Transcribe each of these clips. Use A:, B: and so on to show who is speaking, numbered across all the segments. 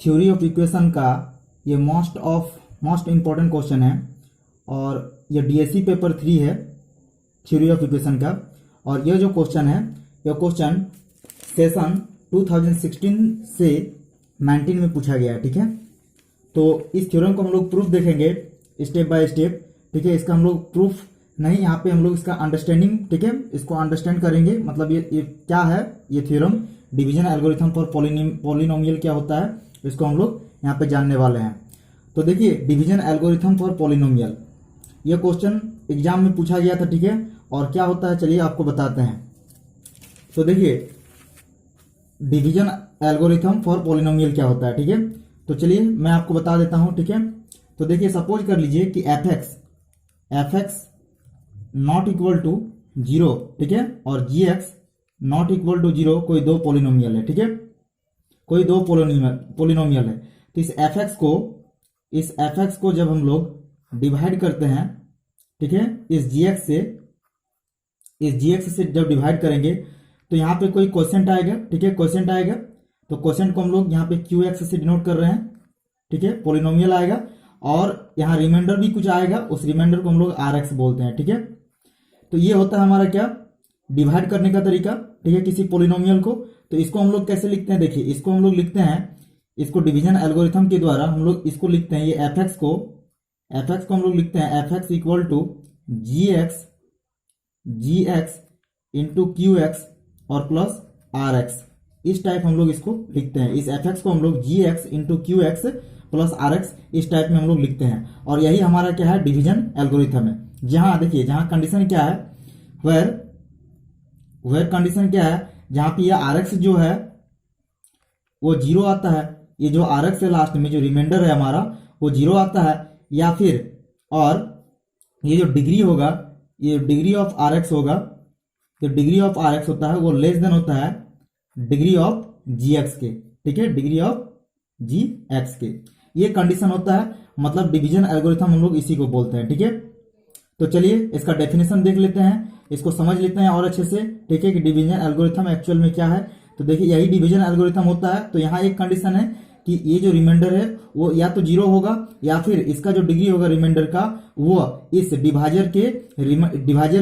A: Theory of equation का ये most important question है और ये डीएससी पेपर 3 है थ्योरी ऑफ इक्वेशन का। और यह जो क्वेश्चन है यह क्वेश्चन सेशन 2016 से 19 में पूछा गया है। ठीक है, तो इस थ्योरम को हम लोग प्रूफ देखेंगे स्टेप बाय स्टेप। ठीक है, इसका हम लोग प्रूफ नहीं, यहाँ पे हम लोग इसका अंडरस्टैंडिंग, ठीक है, इसको अंडरस्टैंड करेंगे। मतलब ये क्या है, ये theorem division algorithm for polynomial क्या होता है, इसको हम लोग यहाँ पे जानने वाले हैं। तो देखिए, डिवीजन एल्गोरिथम फॉर पॉलिनोमियल ये क्वेश्चन एग्जाम में पूछा गया था। ठीक है, और क्या होता है चलिए आपको बताते हैं। तो देखिए, डिवीजन एल्गोरिथम फॉर पॉलिनोमियल क्या होता है। ठीक है, तो चलिए मैं आपको बता देता हूं। ठीक है, तो देखिए सपोज कर लीजिए कि F X not equal to 0, ठीक है, और G X not equal to 0 कोई दो पॉलिनोमियल है। ठीक है, कोई दो पॉलिनोमियल है। तो इस एफ एक्स को जब हम लोग डिवाइड करते हैं, ठीक है, इस जी एक्स से जब डिवाइड करेंगे तो यहाँ पे कोई क्वोशिएंट आएगा। ठीक है, क्वोशिएंट आएगा, तो क्वोशिएंट को हम लोग यहाँ पे क्यू एक्स से डिनोट कर रहे हैं। ठीक है, पॉलिनोमियल आएगा और यहाँ रिमाइंडर भी कुछ आएगा, उस रिमाइंडर को हम लोग आर एक्स बोलते हैं। ठीक है, तो ये होता है हमारा क्या, डिवाइड करने का तरीका। ठीक है, किसी पॉलिनोमियल को। तो इसको हम लोग कैसे लिखते हैं, देखिए इसको हम लोग लिखते हैं, इसको डिवीजन एल्गोरिथम के द्वारा हम लोग इसको लिखते हैं, ये एफ एक्स को हम लोग लिखते हैं F X equal to G x into Q X और प्लस आर एक्स। इस टाइप हम लोग इसको लिखते हैं। इस एफ एक्स को हम लोग g x into Q x plus are x इस टाइप में हम लोग लिखते हैं। और यही हमारा क्या है, डिवीजन एल्गोरिथम है। जहां देखिए, जहां कंडीशन क्या है, वेयर कंडीशन क्या है, जहां पे ये आर एक्स जो है वो 0 आता है, ये जो आर एक्स है लास्ट में जो रिमाइंडर है हमारा वो 0 आता है, या फिर और ये जो डिग्री होगा, ये डिग्री ऑफ आर एक्स होगा, जो डिग्री ऑफ आर एक्स होता है वो लेस देन होता है डिग्री ऑफ जी एक्स के। ठीक है, डिग्री ऑफ जी एक्स के, ये कंडीशन होता है। मतलब डिवीजन एल्गोरिथम हम लोग इसी को बोलते हैं। ठीक है, तो चलिए इसका डेफिनेशन देख लेते हैं, इसको समझ लेते हैं और अच्छे से। ठीक है, कि डिवीजन एल्गोरिथम एक्चुअल में क्या है। तो देखिए, यही डिवीजन एल्गोरिथम होता है। तो यहाँ एक कंडीशन है कि ये जो रिमाइंडर है वो या तो 0 होगा, या फिर इसका जो डिग्री होगा रिमाइंडर का वो इस डिवाइजर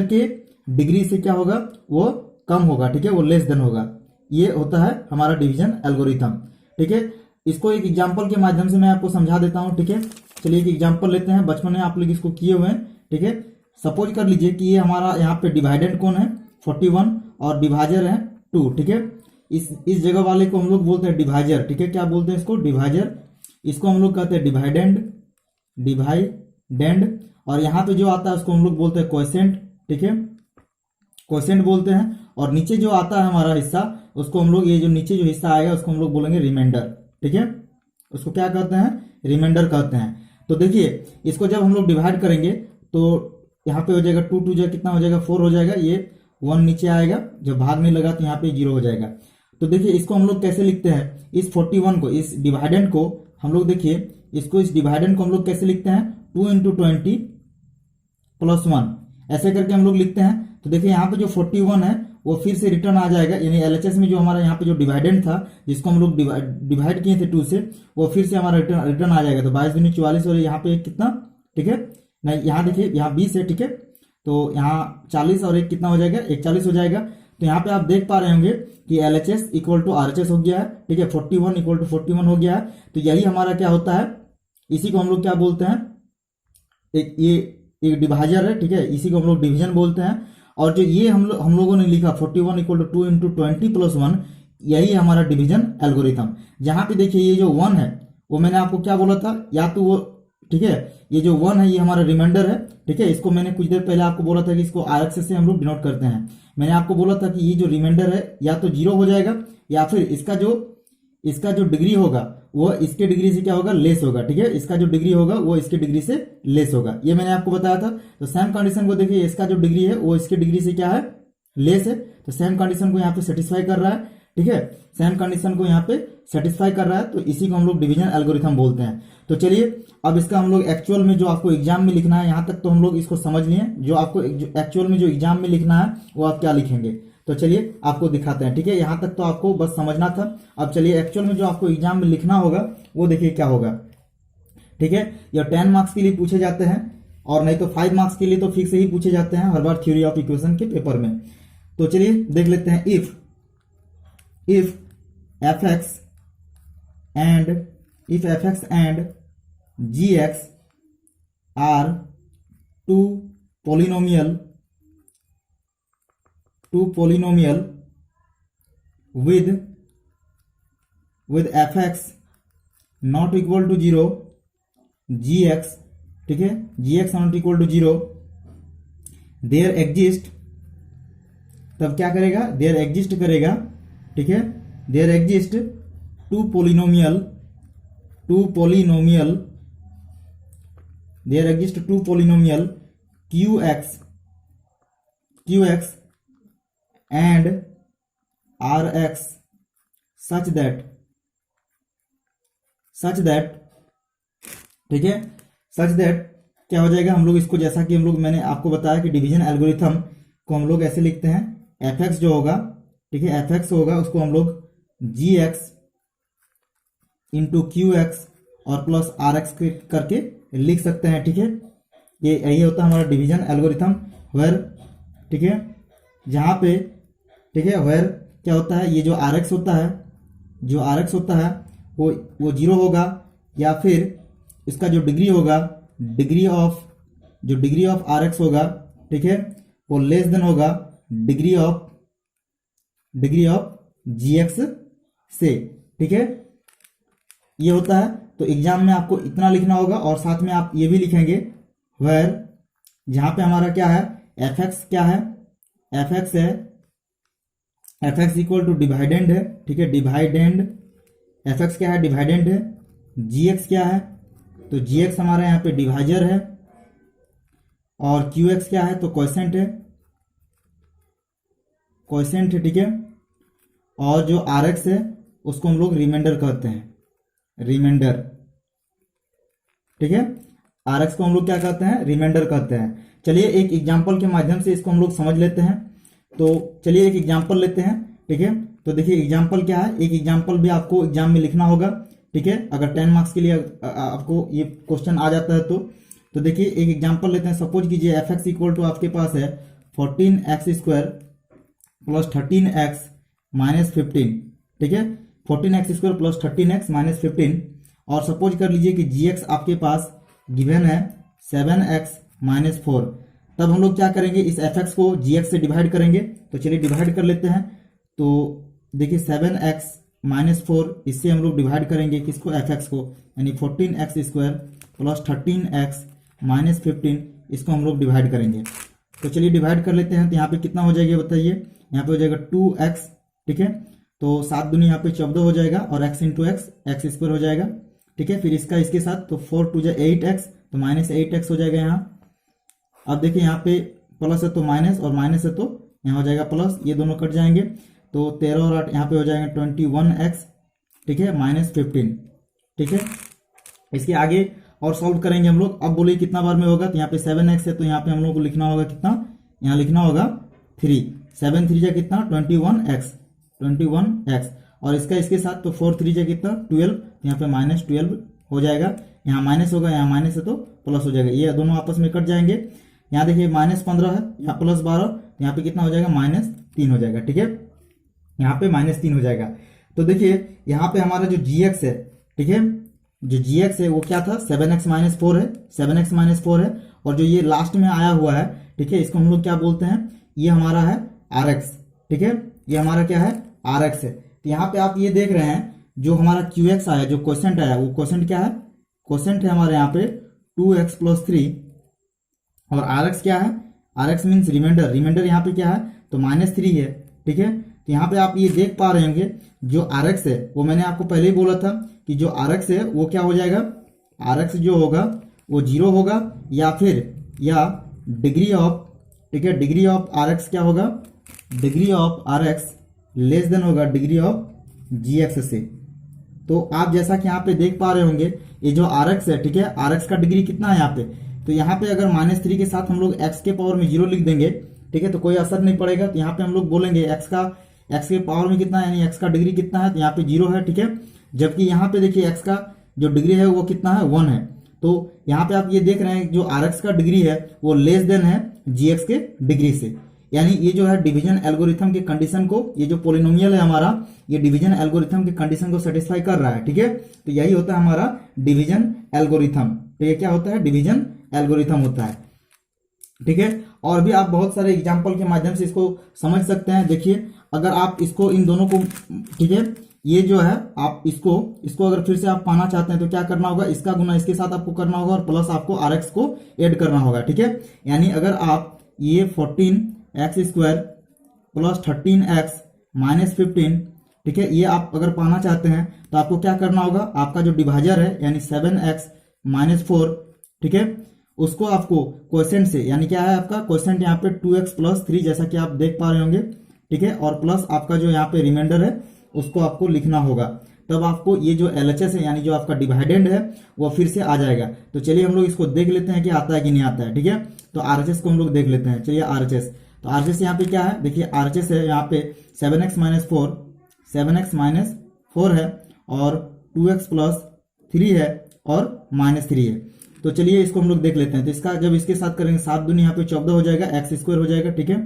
A: के डिग्री से क्या होगा, वो कम होगा। ठीक है, वो लेस देन होगा। ये होता है हमारा डिवीजन एल्गोरिथम। ठीक है, इसको एक एग्जांपल के माध्यम से मैं आपको समझा देता हूं। ठीक है, चलिए एक एग्जांपल लेते हैं, बचपन में आप लोग इसको किए हुए हैं। ठीक है, सपोज कर लीजिए कि ये हमारा यहाँ पे डिवाइडेंड कौन है 41 और डिवाइजर है 2। ठीक है, इस जगह वाले को हम लोग बोलते हैं डिवाइजर। ठीक है, क्या बोलते हैं इसको, डिवाइजर। इसको हम लोग कहते हैं डिवाइडेंड। और यहाँ पे जो आता है उसको हम लोग बोलते हैं क्वोशिएंट। ठीक है, क्वोशिएंट बोलते हैं। और नीचे जो आता है हमारा हिस्सा, उसको हम लोग, ये जो नीचे जो हिस्सा आएगा उसको हम लोग बोलेंगे रिमाइंडर। ठीक है, उसको क्या कहते हैं, रिमाइंडर कहते हैं। तो देखिए, इसको जब हम लोग डिवाइड करेंगे तो यहाँ पे हो जाएगा 2 2 जा कितना हो जाएगा, 4 हो जाएगा। ये 1 नीचे आएगा, जब भाग नहीं लगा तो यहाँ पे 0 हो जाएगा। तो देखिए, इसको हम लोग कैसे लिखते हैं, इस 41 को, इस डिवाइडेंड को हम लोग, देखिए इसको, इस डिवाइडेंड को हम लोग कैसे लिखते हैं, 2 इंटू 20 प्लस 1 ऐसे करके हम लोग लिखते हैं। तो देखिए, यहाँ पे जो 41 है वो फिर से रिटर्न आ जाएगा, यानी एलएचएस में जो हमारा यहाँ पे जो डिवाइडेंड था जिसको हम लोग डिवाइड किए थे 2 से, वो फिर से हमारा रिटर्न आ जाएगा। तो 22 दूनी 44 और यहाँ पे कितना, ठीक है, नहीं यहाँ देखिए यहाँ 20 है। ठीक है, तो यहाँ 40 और एक कितना हो जाएगा, 41 हो जाएगा। तो यहाँ पे आप देख पा रहे होंगे कि एलएचएस इक्वल टू आरएचएस हो गया है। ठीक है, 41 इक्वल टू 41 हो गया है। तो यही हमारा क्या होता है, इसी को हम लोग क्या बोलते हैं, एक डिवाइजर है। ठीक है, इसी को हम लोग डिवीजन बोलते हैं। और जो ये हम लोगों ने लिखा 41 इक्वल टू 2 इंटू 20 प्लस 1, यही हमारा डिवीजन एल्गोरिथम। जहां पे देखिए ये जो 1 है वो मैंने आपको क्या बोला था, या तो वो, ठीक है, ये जो 1 है ये हमारा रिमाइंडर है। ठीक है, इसको मैंने कुछ देर पहले आपको बोला था कि इसको आर एक्स से हम लोग डिनोट करते हैं। मैंने आपको बोला था कि ये जो रिमाइंडर है या तो 0 हो जाएगा, या फिर इसका जो डिग्री होगा वो इसके डिग्री से क्या होगा, लेस होगा। ठीक है, इसका जो डिग्री होगा वो इसके डिग्री से लेस होगा, ये मैंने आपको बताया था। तो सेम कंडीशन को देखिए, इसका जो डिग्री है वो इसके डिग्री से क्या है, लेस है। तो सेम कंडीशन को यहाँ पे सेटिस्फाई कर रहा है। ठीक है, सेम कंडीशन को यहाँ पे सेटिस्फाई कर रहा है, तो इसी को हम लोग डिवीजन एल्गोरिथम बोलते हैं। तो चलिए अब इसका हम लोग एक्चुअल में जो आपको एग्जाम में लिखना है, यहाँ तक तो हम लोग इसको समझ लिए। जो आपको एक्चुअल में जो एग्जाम में लिखना है वो आप क्या लिखेंगे। तो चलिए आपको दिखाते हैं, ठीक है। यहाँ तक तो आपको बस समझना था। अब चलिए एक्चुअल में जो आपको एग्जाम में लिखना होगा वो देखिए क्या होगा, ठीक है। ये 10 मार्क्स के लिए पूछे जाते हैं और नहीं तो 5 मार्क्स के लिए तो फिक्स ही पूछे जाते हैं हर बार थ्योरी ऑफ इक्वेशन के पेपर में। तो चलिए देख लेते हैं। If F X and G X are two polynomial with fx not equal to 0, gx, ठीक है, gx not equal to 0, there exist, तब क्या करेगा, there exist करेगा, ठीक है, there exist two polynomial, there exist two polynomial qx and rx such that, ठीक है, such that क्या हो जाएगा, हम लोग इसको जैसा कि हम लोग मैंने आपको बताया कि डिवीजन एल्गोरिथम को हम लोग ऐसे लिखते हैं, fx जो होगा, ठीक है, fx होगा उसको हम लोग gx इंटू qx और प्लस rx करके लिख सकते हैं, ठीक है। ये यही होता है हमारा डिवीजन एल्गोरिथम वेयर, ठीक है, जहाँ पे, ठीक है, वेयर क्या होता है, ये जो rx होता है वो 0 होगा या फिर इसका जो डिग्री होगा, डिग्री ऑफ rx होगा, ठीक है, वो लेस देन होगा डिग्री ऑफ gx से, ठीक है, ये होता है। तो एग्जाम में आपको इतना लिखना होगा और साथ में आप ये भी लिखेंगे वेयर, जहां पे हमारा क्या है, fx क्या है, fx है, fx इक्वल टू डिवाइडेंड है, ठीक है, डिवाइडेंड, fx क्या है, डिवाइडेंड है, gx क्या है, तो gx हमारा यहाँ पे डिवाइजर है और qx क्या है, तो क्वोशेंट है, ठीक है, और जो rx है उसको हम लोग रिमाइंडर कहते हैं, रिमाइंडर, ठीक है, rx को हम लोग क्या कहते हैं, रिमाइंडर कहते हैं। चलिए एक एग्जांपल के माध्यम से इसको हम लोग समझ लेते हैं। तो चलिए एक एग्जांपल लेते हैं, ठीक है। तो देखिए एग्जांपल क्या है, एक एग्जांपल भी आपको एग्जाम में लिखना होगा, ठीक है, अगर 10 मार्क्स के लिए आपको ये क्वेश्चन आ जाता है तो देखिए एक एग्जांपल लेते हैं। सपोज कीजिए एफ एक्स इक्वल टू आपके पास है 14x² प्लस 13x माइनस 15, ठीक है, 14x² प्लस 13x माइनस 15, और सपोज कर लीजिए कि gx आपके पास गिवन है 7x माइनस 4। तब हम लोग क्या करेंगे, इस fx को gx से डिवाइड करेंगे। तो चलिए डिवाइड कर लेते हैं। तो देखिए 7x माइनस 4 इससे हम लोग डिवाइड करेंगे किसको, fx को, यानी 14x² प्लस 13x माइनस 15, इसको हम लोग डिवाइड करेंगे। तो चलिए डिवाइड कर लेते हैं। तो यहाँ पे कितना हो जाएगा बताइए, यहाँ पे हो जाएगा 2x, ठीक है, तो 7 दूनी यहाँ पे 14 हो जाएगा और x इंटू x स्क्वायर हो जाएगा, ठीक है, फिर इसका इसके साथ, तो 4 टू 8x, तो माइनस 8x हो जाएगा यहाँ। अब देखिए यहाँ पे प्लस है तो माइनस और माइनस है तो यहाँ हो जाएगा प्लस, ये दोनों कट जाएंगे, तो 13 और 8 यहाँ पे हो जाएगा 21x, ठीक है, माइनस 15, ठीक है। इसके आगे और सॉल्व करेंगे हम लोग। अब बोलिए कितना बार में होगा, तो यहाँ पे 7x है तो यहाँ पे हम लोग को लिखना होगा कितना, यहाँ लिखना होगा 3, 7 3 जा कितना 21x, और इसका इसके साथ तो 4 3 जा कितना 12, यहाँ पे माइनस 12 हो जाएगा, यहाँ माइनस होगा, यहाँ माइनस है तो प्लस हो जाएगा, ये दोनों आपस में कट जाएंगे। यहाँ देखिए माइनस 15 है, यहाँ प्लस 12, यहाँ पे कितना हो जाएगा माइनस 3 हो जाएगा, ठीक है, यहाँ पे माइनस 3 हो जाएगा। तो देखिए यहाँ पे हमारा जो gx है, ठीक है, जो gx है वो क्या था, 7x माइनस 4 है, 7x माइनस 4 है, और जो ये लास्ट में आया हुआ है, ठीक है, इसको हम लोग क्या बोलते हैं, ये हमारा है rx, ठीक है, ये हमारा क्या है rx है। तो यहाँ पे आप ये देख रहे हैं जो हमारा qx आया, जो क्वोशेंट आया, वो क्वोशेंट क्या है, क्वोशेंट है हमारे यहाँ पे 2x प्लस 3, और rx क्या है, rx मीन्स रिमाइंडर, रिमाइंडर यहाँ पे क्या है, तो माइनस 3 है, ठीक है। तो यहाँ पे आप ये देख पा रहे होंगे जो rx है वो मैंने आपको पहले ही बोला था कि जो rx है वो क्या हो जाएगा, rx जो होगा वो 0 होगा या फिर या डिग्री ऑफ, ठीक है, डिग्री ऑफ rx क्या होगा, degree of rx less than होगा डिग्री ऑफ gx से। तो आप जैसा कि यहाँ पे देख पा रहे होंगे ये जो rx है, ठीक है, rx का डिग्री कितना है यहाँ पे, तो यहाँ पे अगर -3 के साथ हम लोग x के पावर में 0 लिख देंगे ठीक है, तो कोई असर नहीं पड़ेगा। तो यहाँ पे हम लोग बोलेंगे एक्स के पावर में कितना है, यानी एक्स का डिग्री कितना है, तो यहाँ पे 0 है, ठीक है। जबकि यहाँ पे देखिए एक्स का जो डिग्री है वो कितना है, 1 है। तो यहाँ पे आप ये देख रहे हैं जो आर एक्स का डिग्री है वो लेस देन है जी एक्स के डिग्री से, यानी ये जो है डिवीजन एल्गोरिथम के कंडीशन को, ये जो पोलिनोमियल है हमारा, ये डिवीजन एल्गोरिथम के कंडीशन को सेटिस्फाई कर रहा है, ठीक है। तो यही होता है हमारा डिवीजन एल्गोरिथम। तो ये क्या होता है, डिवीजन एल्गोरिथम होता है, ठीक है। और भी आप बहुत सारे एग्जाम्पल के माध्यम से इसको समझ सकते हैं। देखिए अगर आप इसको इन दोनों को, ठीक है, ये जो है आप इसको अगर फिर से आप पाना चाहते हैं तो क्या करना होगा, इसका गुना इसके साथ आपको करना होगा और प्लस आपको आर एक्स को ऐड करना होगा, ठीक है। यानी अगर आप ये 14x² प्लस 13x माइनस 15, ठीक है, ये आप अगर पाना चाहते हैं तो आपको क्या करना होगा, आपका जो डिवाइजर है यानी 7x माइनस 4, ठीक है, उसको आपको क्वोशेंट से, यानी क्या है आपका क्वोशेंट यहाँ पे 2x प्लस 3 जैसा कि आप देख पा रहे होंगे, ठीक है, और प्लस आपका जो यहाँ पे रिमाइंडर है उसको आपको लिखना होगा। तब आपको ये जो LHS है यानी जो आपका डिवाइडेंड है वो फिर से आ जाएगा। तो चलिए हम लोग इसको देख लेते हैं कि आता है कि नहीं आता है, ठीक है। तो RHS को हम लोग देख लेते हैं। चलिए RHS, तो RHS यहाँ पे क्या है, देखिए RHS है यहाँ पे 7x माइनस 4 है और 2x प्लस 3 है और माइनस 3 है। तो चलिए इसको हम लोग देख लेते हैं। तो इसका जब इसके साथ करेंगे 7 दूनी यहाँ पे 14 हो जाएगा, x² हो जाएगा, ठीक है।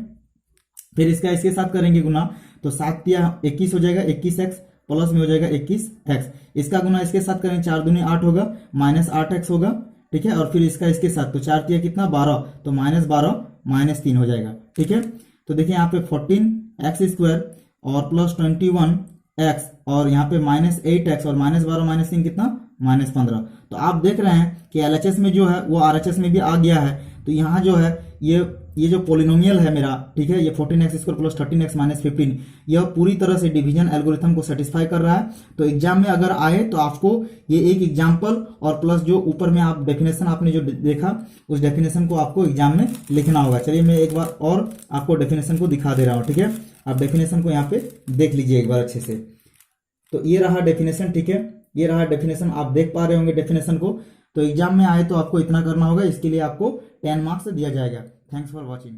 A: फिर इसका इसके साथ करेंगे गुना तो 7 या 21 हो जाएगा, 21x प्लस में हो जाएगा 21x। इसका गुना इसके साथ करेंगे 4 दूनी 8 होगा, माइनस 8x होगा, ठीक है। और फिर इसका इसके साथ तो 4 तिया कितना 12, तो माइनस 12 माइनस 3 हो जाएगा, ठीक है। तो देखिए यहाँ पे 14x² और प्लस 21x और यहाँ पे माइनस 8x और माइनस 12 माइनस 3 कितना माइनस 15। तो आप देख रहे हैं कि LHS में जो है वो RHS में भी आ गया है। तो यहाँ जो है ये जो पोलिनोमियल है मेरा, ठीक है, ये 14x² प्लस 13x माइनस 15, यह पूरी तरह से डिवीजन एल्गोरिथम को सेटिस्फाई कर रहा है। तो एग्जाम में अगर आए तो आपको ये एक एग्जाम्पल और प्लस जो ऊपर में आप डेफिनेशन आपने जो देखा उस डेफिनेशन को आपको एग्जाम में लिखना होगा। चलिए मैं एक बार और आपको डेफिनेशन को दिखा दे रहा हूँ, ठीक है। आप डेफिनेशन को यहाँ पे देख लीजिए एक बार अच्छे से। तो ये रहा डेफिनेशन, ठीक है, ये रहा डेफिनेशन, आप देख पा रहे होंगे डेफिनेशन को। तो एग्जाम में आए तो आपको इतना करना होगा, इसके लिए आपको 10 मार्क्स दिया जाएगा। Thanks for watching.